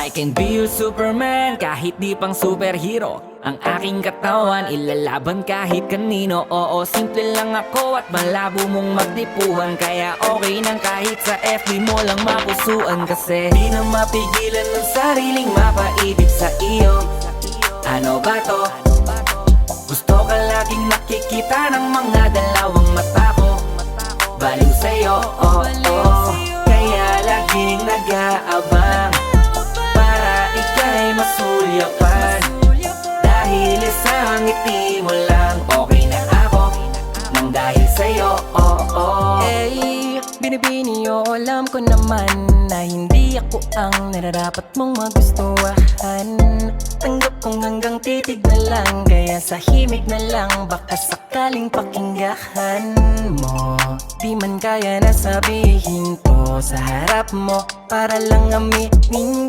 I can be your Superman kahit di pang superhero. Ang aking katawan ilalaban kahit kanino. Oo, simple lang ako at malabo mong magdipuhan. Kaya okay nang kahit sa FB mo lang mapusuan. Kasi di na mapigilan ng sariling mapaibig sa iyo. Ano ba to? Gusto ka laging nakikita ng mga dalawang mata ko. Baliw sa'yo, oh, oh. Kaya laging nag-aabang para ika'y masulyapan. Dahil isang ngiti mo lang, okay na ako nang dahil sa'yo, oh, oh. Eh, binibini o alam ko naman na hindi ako ang nararapat mong magustuhan. Tanggap kong hanggang titig na lang, kaya sa himig na lang baka sakaling pakinggan mo. Di man kaya na sabihin ko sa harap mo para lang aminin